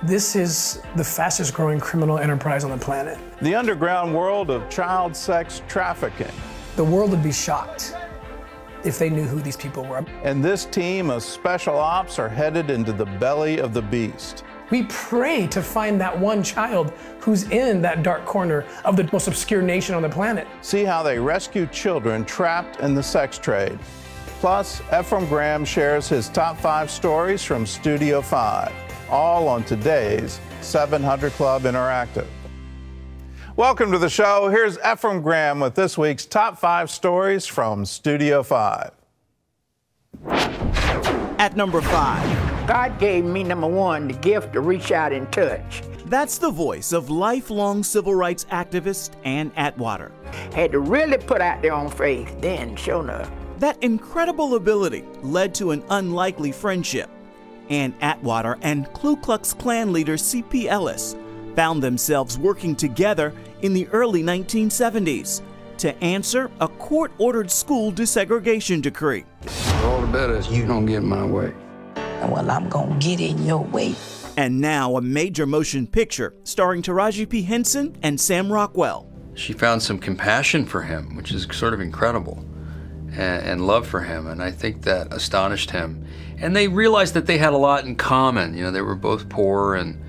This is the fastest growing criminal enterprise on the planet. The underground world of child sex trafficking. The world would be shocked if they knew who these people were. And this team of special ops are headed into the belly of the beast. We pray to find that one child who's in that dark corner of the most obscure nation on the planet. See how they rescue children trapped in the sex trade. Plus, Ephraim Graham shares his top 5 stories from Studio 5, all on today's 700 Club Interactive. Welcome to the show. Here's Ephraim Graham with this week's top 5 stories from Studio 5. At number 5. God gave me, number 1, the gift to reach out and touch. That's the voice of lifelong civil rights activist Ann Atwater. Had to really put out their own faith, then sure enough. That incredible ability led to an unlikely friendship. Ann Atwater and Ku Klux Klan leader C.P. Ellis found themselves working together in the early 1970s to answer a court-ordered school desegregation decree. All the better is you don't get in my way. Well, I'm gonna get in your way. And now a major motion picture starring Taraji P. Henson and Sam Rockwell. She found some compassion for him, which is sort of incredible, and love for him, and I think that astonished him. And they realized that they had a lot in common. You know, they were both poor, and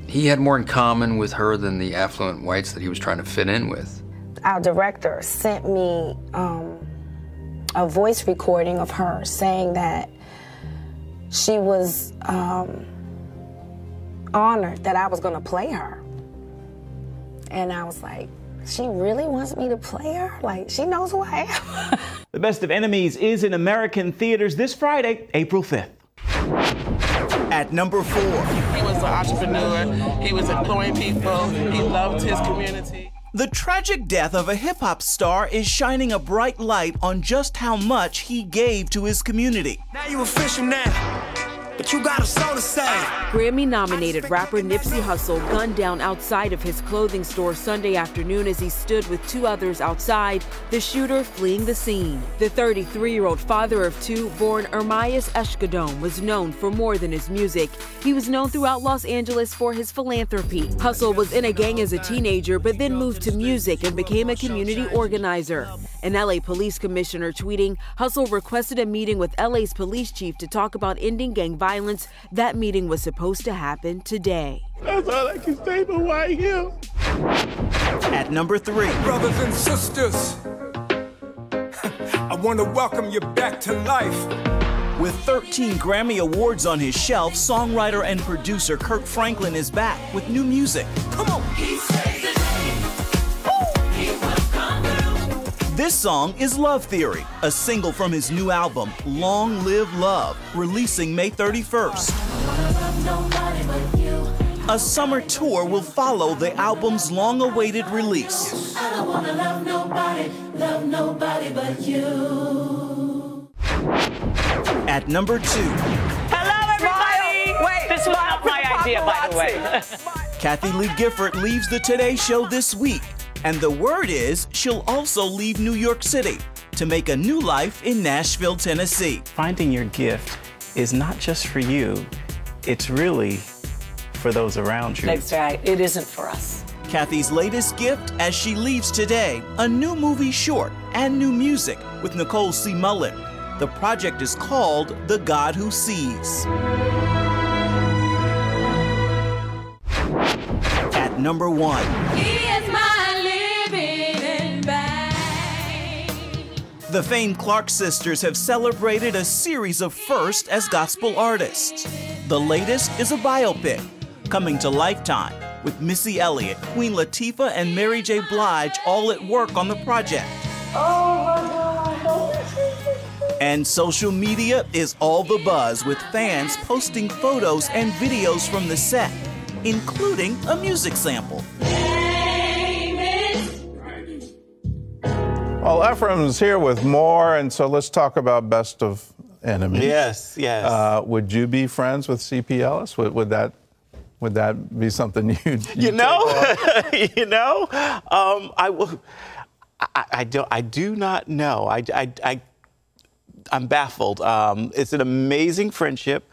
he had more in common with her than the affluent whites that he was trying to fit in with. Our director sent me a voice recording of her saying that she was honored that I was going to play her. And I was like, she really wants me to play her? Like, she knows who I am. The Best of Enemies is in American theaters this Friday, April 5th. At number 4. He was an entrepreneur. He was employing people. He loved his community. The tragic death of a hip-hop star is shining a bright light on just how much he gave to his community. Now you official now, but you got a soul to say. Grammy-nominated rapper Nipsey Hussle gunned down outside of his clothing store Sunday afternoon as he stood with 2 others outside, the shooter fleeing the scene. The 33-year-old father of 2, born Ermias Eshkadome, was known for more than his music. He was known throughout Los Angeles for his philanthropy. Hussle was in a gang as a teenager, but then moved to music and became a community organizer. An LA police commissioner tweeting, Hussle requested a meeting with LA's police chief to talk about ending gang violence. That meeting was supposed to happen today. That's all I can say, but why him? At number 3. Brothers and sisters, I want to welcome you back to life. With 13 Grammy Awards on his shelf, songwriter and producer Kirk Franklin is back with new music. Come on. This song is Love Theory, a single from his new album, Long Live Love, releasing May 31st. A summer tour will follow the album's long-awaited release. I don't wanna love nobody but you. At number 2. Hello, everybody! Wait, this was not my idea, by the way. Kathy Lee Gifford leaves the Today Show this week. And the word is she'll also leave New York City to make a new life in Nashville, Tennessee. Finding your gift is not just for you, it's really for those around you. That's right, it isn't for us. Kathy's latest gift as she leaves today, a new movie short and new music with Nicole C. Mullen. The project is called The God Who Sees. At number 1. The famed Clark sisters have celebrated a series of firsts as gospel artists. The latest is a biopic, coming to Lifetime, with Missy Elliott, Queen Latifah, and Mary J. Blige all at work on the project. And social media is all the buzz, with fans posting photos and videos from the set, including a music sample. Well, Ephraim's here with more, and so let's talk about Best of Enemies. Yes, yes. Would you be friends with C.P. Ellis? Would that be something you'd you know? take I do not know. I'm baffled. It's an amazing friendship.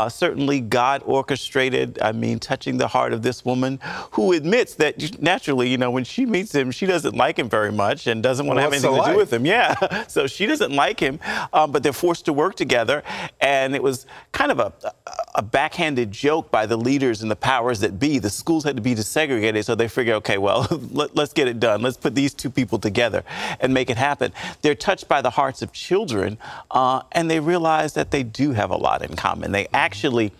Certainly God orchestrated, touching the heart of this woman who admits that naturally, when she meets him, she doesn't like him very much and doesn't want to have anything to do with him. Yeah, so she doesn't like him, but they're forced to work together. And it was kind of a backhanded joke by the leaders and the powers that be. The schools had to be desegregated, so they figure, okay, well, let's get it done. Let's put these two people together and make it happen. They're touched by the hearts of children, and they realize that they do have a lot in common. They actually,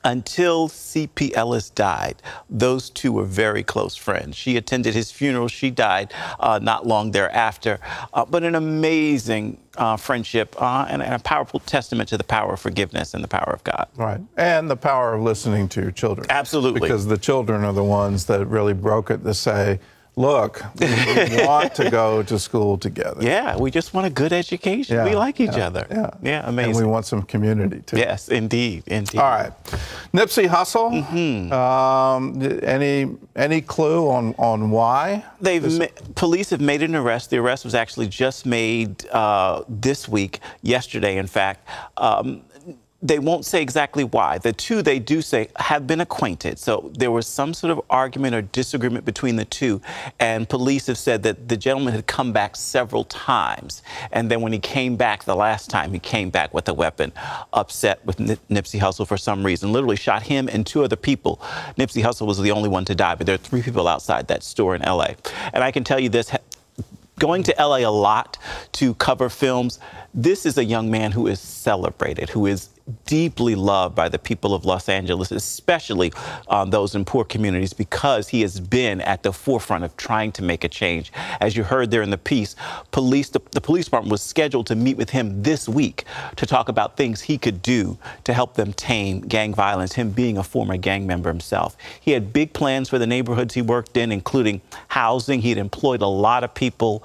until C.P. Ellis died, those two were very close friends. She attended his funeral. She died not long thereafter. But an amazing friendship and a powerful testament to the power of forgiveness and the power of God. Right. And the power of listening to your children. Absolutely. Because the children are the ones that really broke it to say, look, we want to go to school together. Yeah, we just want a good education. Yeah, we like each other. Yeah, amazing. And we want some community, too. Yes, indeed, indeed. All right. Nipsey Hussle, any clue on why? Police have made an arrest. The arrest was actually just made this week, yesterday, in fact. They won't say exactly why. The two, they do say, have been acquainted. So there was some sort of argument or disagreement between the two. And police have said that the gentleman had come back several times. And then when he came back the last time, he came back with a weapon, upset with Nipsey Hussle for some reason, literally shot him and two other people. Nipsey Hussle was the only one to die, but there are 3 people outside that store in L.A. And I can tell you this, going to L.A. a lot to cover films, this is a young man who is celebrated, who is deeply loved by the people of Los Angeles, especially those in poor communities, because he has been at the forefront of trying to make a change. As you heard there in the piece, the police department was scheduled to meet with him this week to talk about things he could do to help them tame gang violence, him being a former gang member himself. He had big plans for the neighborhoods he worked in, including housing. He had employed a lot of people,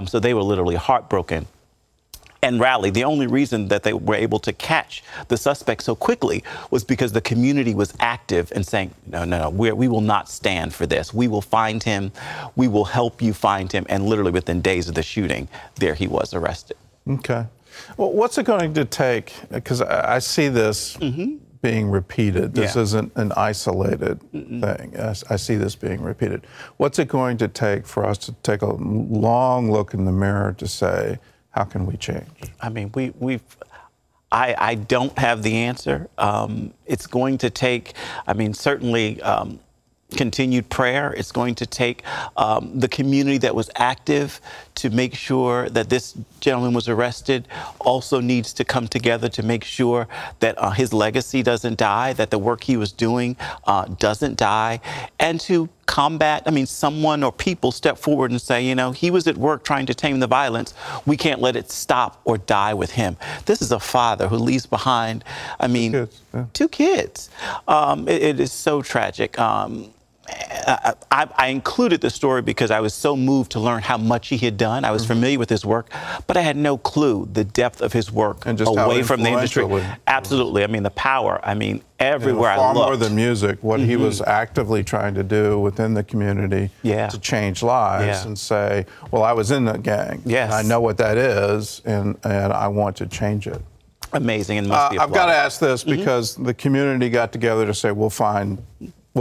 so they were literally heartbroken and rallied. The only reason that they were able to catch the suspect so quickly was because the community was active and saying, no, we will not stand for this. We will find him. We will help you find him. And literally within days of the shooting, there he was arrested. Okay. Well, what's it going to take? Because I see this being repeated. This isn't an isolated thing. I see this being repeated. What's it going to take for us to take a long look in the mirror to say, how can we change? I mean, I don't have the answer. It's going to take, certainly continued prayer. It's going to take the community that was active to make sure that this gentleman was arrested also needs to come together to make sure that his legacy doesn't die, that the work he was doing doesn't die, and to combat, someone or people step forward and say, he was at work trying to tame the violence. We can't let it stop or die with him. This is a father who leaves behind, 2 kids. It is so tragic. I included the story because I was so moved to learn how much he had done. I was familiar with his work, but I had no clue the depth of his work and just away from the industry. Absolutely. The power. Everywhere I looked. Far more than music, what he was actively trying to do within the community to change lives and say, well, I was in the gang. Yes. And I know what that is, and I want to change it. Amazing, and must be applauded. I've got to ask this because the community got together to say, we'll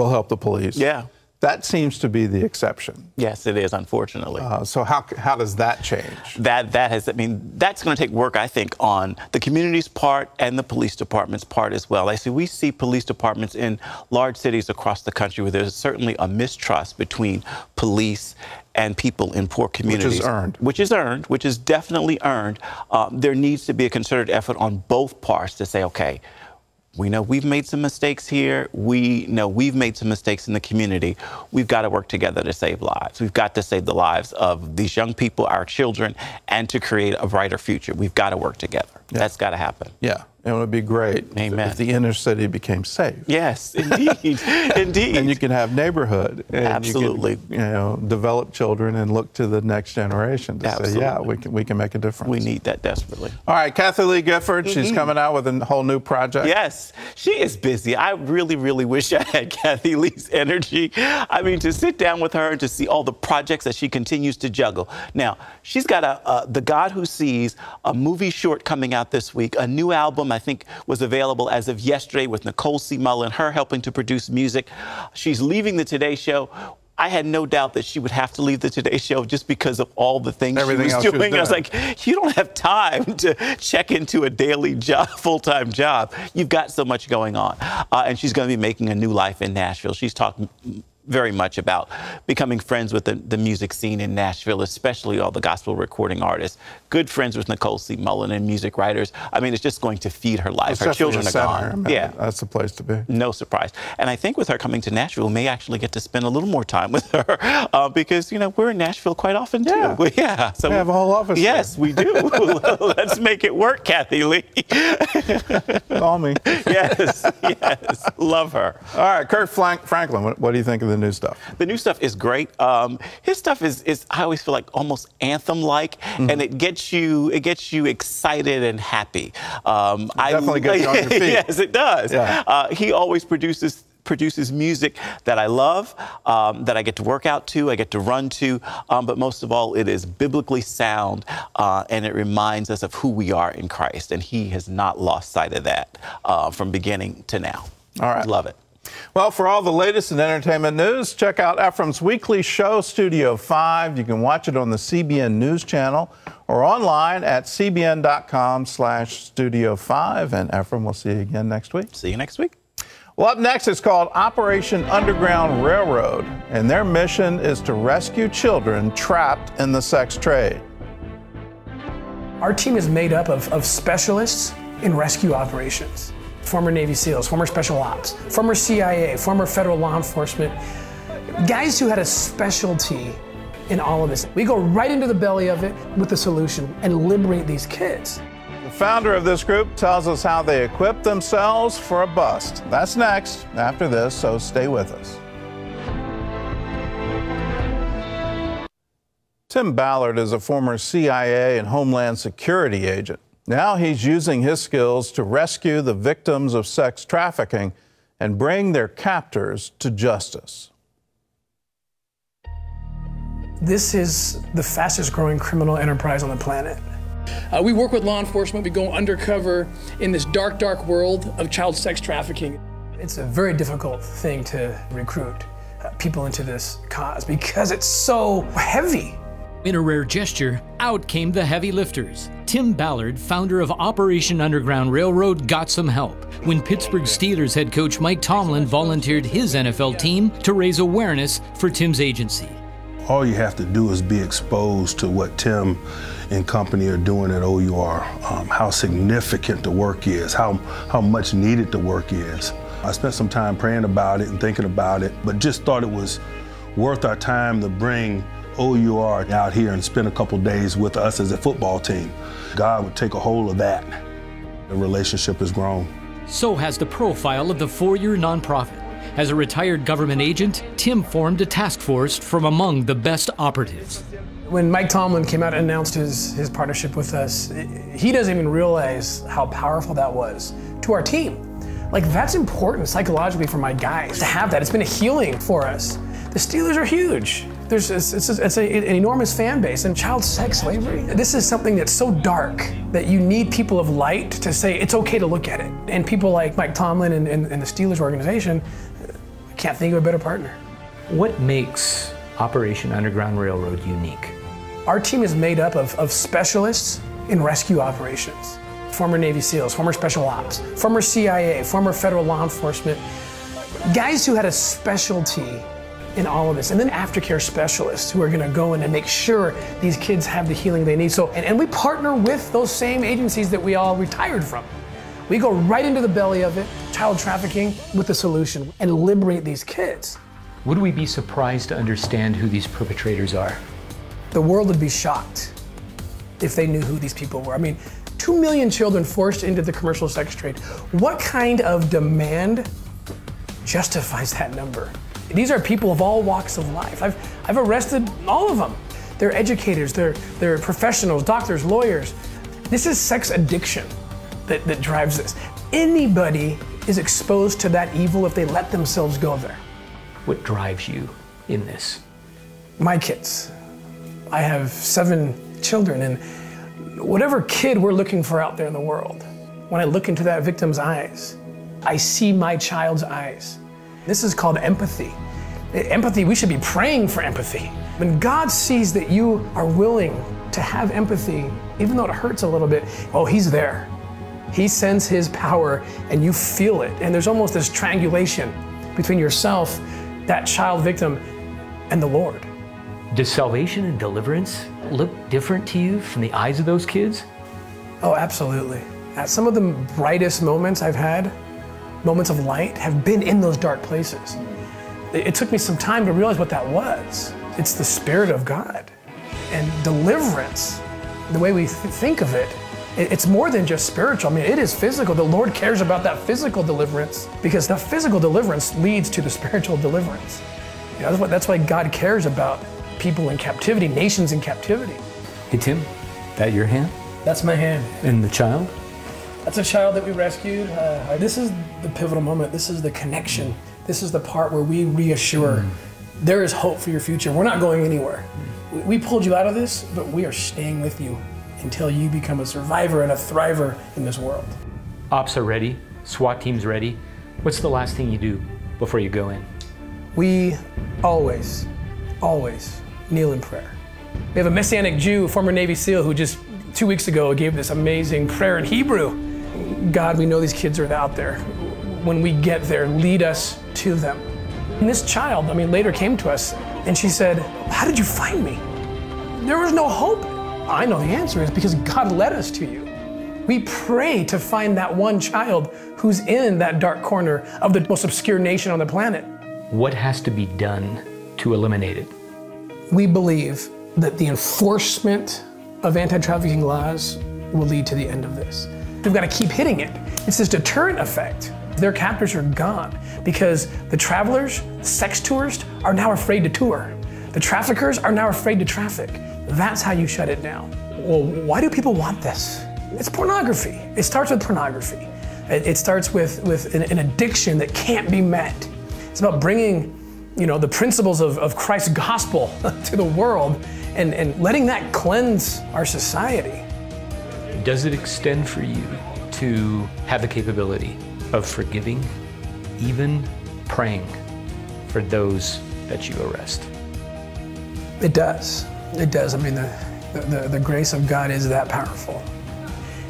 help the police. Yeah. That seems to be the exception. Yes, it is, unfortunately. So how does that change? That's going to take work, I think, on the community's part and the police department's part as well. We see police departments in large cities across the country where there's certainly a mistrust between police and people in poor communities. Which is earned. Which is definitely earned. There needs to be a concerted effort on both parts to say, okay, we know we've made some mistakes here. We know we've made some mistakes in the community. We've got to work together to save lives. We've got to save the lives of these young people, our children, and to create a brighter future. We've got to work together. That's got to happen. Yeah. It would be great if the inner city became safe. Yes, indeed, indeed. And you can have neighborhood. And Absolutely. You can, develop children and look to the next generation to Absolutely. say, yeah, we can make a difference. We need that desperately. All right, Kathy Lee Gifford, she's coming out with a whole new project. Yes, she is busy. I really, really wish I had Kathy Lee's energy. I mean, to sit down with her and to see all the projects that she continues to juggle. Now, she's got The God Who Sees, a movie short coming out this week, a new album I think was available as of yesterday with Nicole C. Mullen, her helping to produce music. She's leaving the Today Show. I had no doubt that she would have to leave the Today Show just because of all the things she was doing. I was like, you don't have time to check into a daily job, full-time job. You've got so much going on. And she's going to be making a new life in Nashville. She's talking very much about becoming friends with the music scene in Nashville, especially all the gospel recording artists. Good friends with Nicole C. Mullen and music writers. I mean, it's just going to feed her life. Her children are gone. Yeah, that's the place to be. No surprise. And I think with her coming to Nashville, we may actually get to spend a little more time with her because, we're in Nashville quite often, too. Yeah. So we have a whole office. Yes, we do. Let's make it work, Kathy Lee. Call me. Yes. Love her. All right, Kirk Franklin, what do you think of the new stuff? The new stuff is great. His stuff is I always feel like almost anthem-like, and it gets you excited and happy. Definitely gets you on your feet. Yes, it does. Yeah. He always produces music that I love, that I get to work out to, I get to run to, but most of all, it is biblically sound, and it reminds us of who we are in Christ, and he has not lost sight of that from beginning to now. All right. Love it. Well, for all the latest in entertainment news, check out Ephraim's weekly show, Studio 5. You can watch it on the CBN News channel or online at cbn.com/Studio5. And Ephraim, we'll see you again next week. See you next week. Well, up next, it's called Operation Underground Railroad, and their mission is to rescue children trapped in the sex trade. Our team is made up of specialists in rescue operations. Former Navy SEALs, former Special Ops, former CIA, former federal law enforcement, guys who had a specialty in all of this. We go right into the belly of it with the solution and liberate these kids. The founder of this group tells us how they equip themselves for a bust. That's next after this, so stay with us. Tim Ballard is a former CIA and Homeland Security agent. Now he's using his skills to rescue the victims of sex trafficking and bring their captors to justice. This is the fastest growing criminal enterprise on the planet. We work with law enforcement. We go undercover in this dark, dark world of child sex trafficking. It's a very difficult thing to recruit people into this cause because it's so heavy. In a rare gesture, out came the heavy lifters. Tim Ballard, founder of Operation Underground Railroad, got some help when Pittsburgh Steelers head coach Mike Tomlin volunteered his NFL team to raise awareness for Tim's agency. All you have to do is be exposed to what Tim and company are doing at OUR, how significant the work is, how much needed the work is. I spent some time praying about it and thinking about it, but just thought it was worth our time to bring OUR out here and spend a couple days with us as a football team. God would take a hold of that. The relationship has grown. So has the profile of the four-year nonprofit. As a retired government agent, Tim formed a task force from among the best operatives. When Mike Tomlin came out and announced his partnership with us, he doesn't even realize how powerful that was to our team. Like, that's important psychologically for my guys to have that. It's been a healing for us. The Steelers are huge. It's an enormous fan base, and child sex slavery, this is something that's so dark that you need people of light to say it's okay to look at it. And people like Mike Tomlin and the Steelers organization, can't think of a better partner. What makes Operation Underground Railroad unique? Our team is made up of specialists in rescue operations. Former Navy SEALs, former Special Ops, former CIA, former federal law enforcement, guys who had a specialty in all of this, and then aftercare specialists who are going to go in and make sure these kids have the healing they need. So, and we partner with those same agencies that we all retired from. We go right into the belly of it, child trafficking, with the solution and liberate these kids. Would we be surprised to understand who these perpetrators are? The world would be shocked if they knew who these people were. I mean, 2 million children forced into the commercial sex trade. What kind of demand justifies that number? These are people of all walks of life. I've arrested all of them. They're educators, they're professionals, doctors, lawyers. This is sex addiction that drives this. Anybody is exposed to that evil if they let themselves go there. What drives you in this? My kids. I have 7 children, and whatever kid we're looking for out there in the world, when I look into that victim's eyes, I see my child's eyes. This is called empathy. Empathy, we should be praying for empathy. When God sees that you are willing to have empathy, even though it hurts a little bit, oh, he's there. He sends his power and you feel it. And there's almost this triangulation between yourself, that child victim, and the Lord. Does salvation and deliverance look different to you from the eyes of those kids? Oh, absolutely. Some of the brightest moments I've had, moments of light, have been in those dark places. It took me some time to realize what that was. It's the Spirit of God. And deliverance, the way we think of it, it's more than just spiritual. I mean, it is physical. The Lord cares about that physical deliverance because the physical deliverance leads to the spiritual deliverance. You know, that's why God cares about people in captivity, nations in captivity. Hey, Tim, that your hand? That's my hand. And the child? That's a child that we rescued. This is the pivotal moment. This is the connection. This is the part where we reassure there is hope for your future. We're not going anywhere. We pulled you out of this, but we are staying with you until you become a survivor and a thriver in this world. Ops are ready, SWAT team's ready. What's the last thing you do before you go in? We always kneel in prayer. We have a Messianic Jew, former Navy SEAL, who just 2 weeks ago gave this amazing prayer in Hebrew. God, we know these kids are out there. When we get there, lead us to them. And this child, later came to us and she said, how did you find me? There was no hope. I know the answer is because God led us to you. We pray to find that one child who's in that dark corner of the most obscure nation on the planet. What has to be done to eliminate it? We believe that the enforcement of anti-trafficking laws will lead to the end of this. We've got to keep hitting it. It's this deterrent effect. Their captors are gone because the travelers, sex tourists, are now afraid to tour. The traffickers are now afraid to traffic. That's how you shut it down. Well, why do people want this? It's pornography. It starts with pornography. It starts with an addiction that can't be met. It's about bringing, the principles of Christ's gospel to the world and letting that cleanse our society. Does it extend for you to have the capability of forgiving, even praying for those that you arrest? It does. It does. The grace of God is that powerful.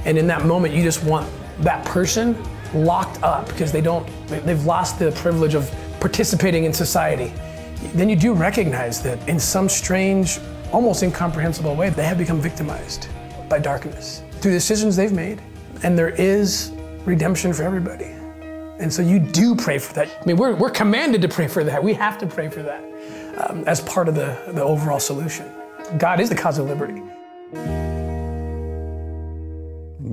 And in that moment, you just want that person locked up because they've lost the privilege of participating in society. Then you do recognize that in some strange, almost incomprehensible way, they have become victimized by darkness through decisions they've made. And there is redemption for everybody. And so you do pray for that. We're commanded to pray for that. We have to pray for that as part of the overall solution. God is the cause of liberty.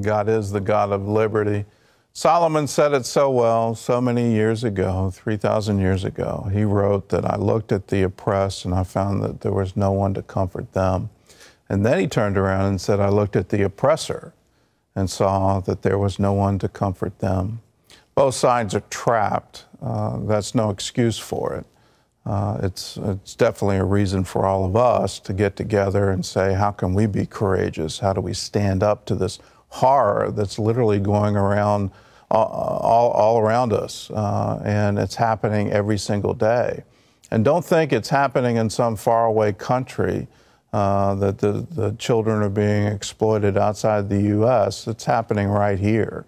God is the God of liberty. Solomon said it so well so many years ago, 3,000 years ago. He wrote that I looked at the oppressed and I found that there was no one to comfort them. And then he turned around and said, I looked at the oppressor and saw that there was no one to comfort them. Both sides are trapped. That's no excuse for it. It's definitely a reason for all of us to get together and say, how can we be courageous? How do we stand up to this horror that's literally going around all around us? And it's happening every single day. And don't think it's happening in some faraway country that the children are being exploited outside the U.S. It's happening right here.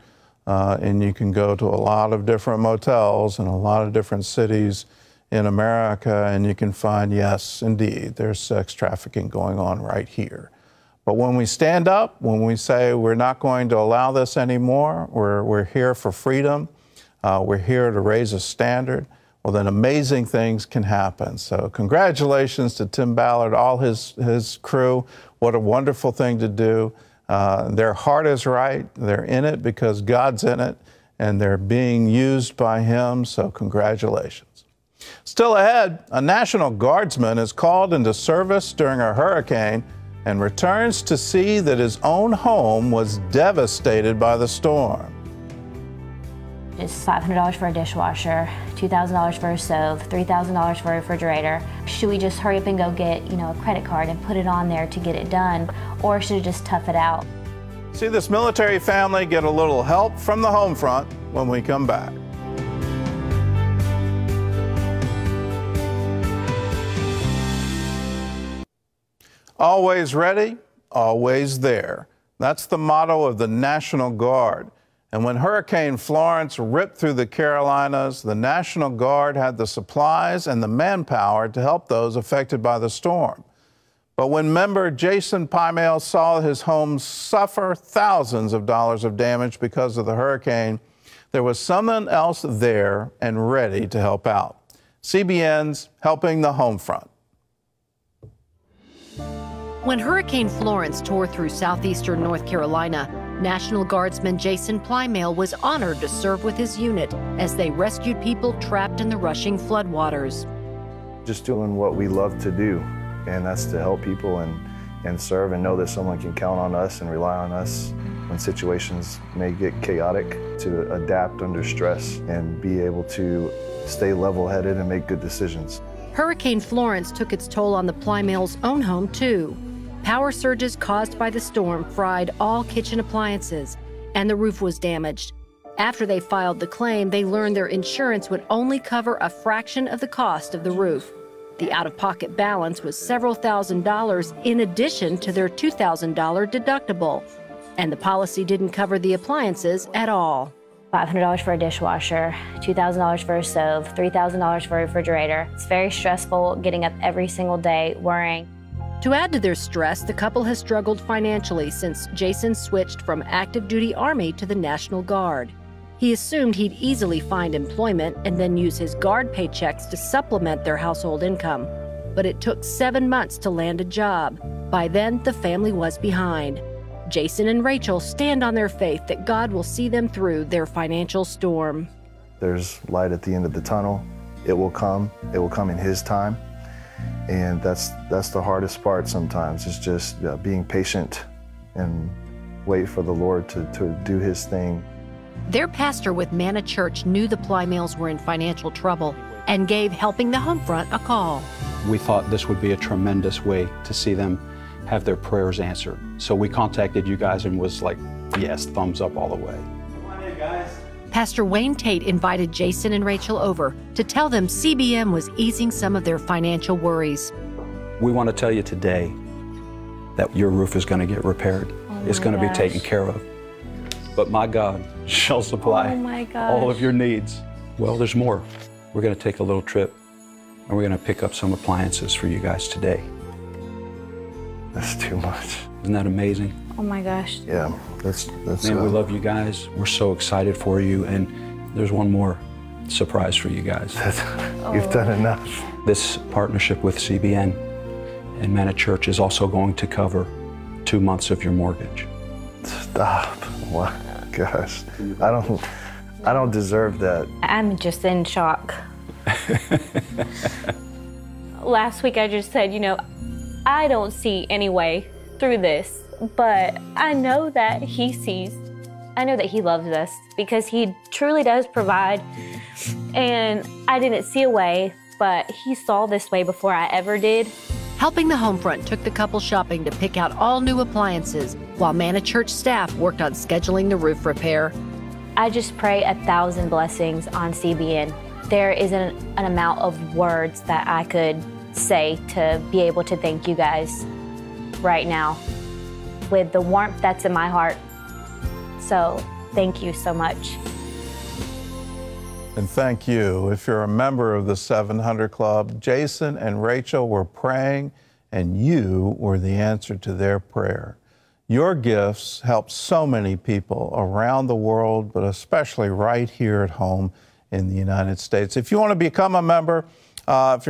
And you can go to a lot of different motels in a lot of different cities in America, and you can find, yes, indeed, there's sex trafficking going on right here. But when we stand up, when we say we're not going to allow this anymore, we're here for freedom, we're here to raise a standard, well, then amazing things can happen. So congratulations to Tim Ballard, all his crew. What a wonderful thing to do. Their heart is right. They're in it because God's in it, and they're being used by Him, so congratulations. Still ahead, a National Guardsman is called into service during a hurricane and returns to see that his own home was devastated by the storm. It's $500 for a dishwasher, $2,000 for a stove, $3,000 for a refrigerator. Should we just hurry up and go get, a credit card and put it on there to get it done, or should we just tough it out? See this military family get a little help from the Homefront when we come back. Always ready, always there. That's the motto of the National Guard. And when Hurricane Florence ripped through the Carolinas, the National Guard had the supplies and the manpower to help those affected by the storm. But when member Jason Pymale saw his home suffer thousands of dollars of damage because of the hurricane, there was someone else there and ready to help out. CBN's Helping the Homefront. When Hurricane Florence tore through southeastern North Carolina, National Guardsman Jason Pymale was honored to serve with his unit as they rescued people trapped in the rushing floodwaters. Just doing what we love to do, and that's to help people and serve and know that someone can count on us and rely on us when situations may get chaotic, to adapt under stress and be able to stay level-headed and make good decisions. Hurricane Florence took its toll on the Pymale's own home, too. Power surges caused by the storm fried all kitchen appliances, and the roof was damaged. After they filed the claim, they learned their insurance would only cover a fraction of the cost of the roof. The out-of-pocket balance was several $1,000s in addition to their $2,000 deductible, and the policy didn't cover the appliances at all. $500 for a dishwasher, $2,000 for a stove, $3,000 for a refrigerator. It's very stressful getting up every single day worrying. To add to their stress, the couple has struggled financially since Jason switched from active duty Army to the National Guard. He assumed he'd easily find employment and then use his Guard paychecks to supplement their household income. But it took 7 months to land a job. By then, the family was behind. Jason and Rachel stand on their faith that God will see them through their financial storm. There's light at the end of the tunnel. It will come in His time. And that's the hardest part sometimes, is just being patient and wait for the Lord to do His thing. Their pastor with Manna Church knew the Pymales were in financial trouble and gave Helping the Homefront a call. We thought this would be a tremendous way to see them have their prayers answered. So we contacted you guys and was like, yes, thumbs up all the way. Come on in, guys. Pastor Wayne Tate invited Jason and Rachel over to tell them CBM was easing some of their financial worries. We want to tell you today that your roof is going to get repaired. It's going to be taken care of. But my God shall supply all of your needs. Well, there's more. We're going to take a little trip, and we're going to pick up some appliances for you guys today. That's too much. Isn't that amazing? Oh my gosh. Yeah, that's Man, we love you guys. We're so excited for you, and there's one more surprise for you guys. You've done enough. This partnership with CBN and Manna Church is also going to cover 2 months of your mortgage. Stop. What? Gosh, I don't deserve that. I'm just in shock. Last week I just said, I don't see any way through this, but I know that He sees. I know that He loves us because He truly does provide. And I didn't see a way, but He saw this way before I ever did. Helping the Homefront took the couple shopping to pick out all new appliances, while Manna Church staff worked on scheduling the roof repair. I just pray 1,000 blessings on CBN. There isn't an amount of words that I could say to be able to thank you guys right now with the warmth that's in my heart. So thank you so much. And thank you. If you're a member of the 700 Club, Jason and Rachel were praying, and you were the answer to their prayer. Your gifts help so many people around the world, but especially right here at home in the United States. If you want to become a member, If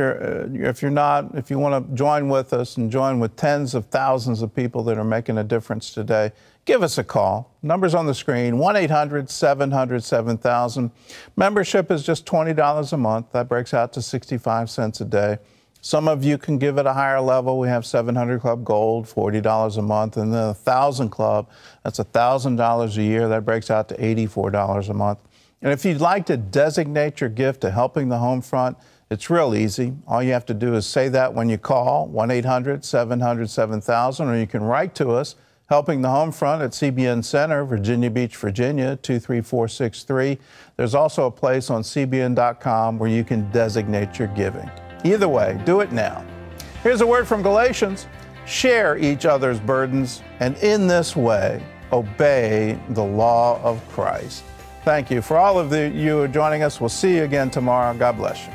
you want to join with us and join with tens of thousands of people that are making a difference today, give us a call. Numbers on the screen, 1-800-700-7000. Membership is just $20 a month. That breaks out to 65 cents a day. Some of you can give at a higher level. We have 700 Club Gold, $40 a month, and then 1,000 Club, that's $1,000 a year. That breaks out to $84 a month. And if you'd like to designate your gift to helping the Homefront, it's real easy. All you have to do is say that when you call, 1-800-700-7000, or you can write to us, Helping the Homefront at CBN Center, Virginia Beach, Virginia, 23463. There's also a place on cbn.com where you can designate your giving. Either way, do it now. Here's a word from Galatians. Share each other's burdens, and in this way, obey the law of Christ. Thank you. For all of you who are joining us, we'll see you again tomorrow. God bless you.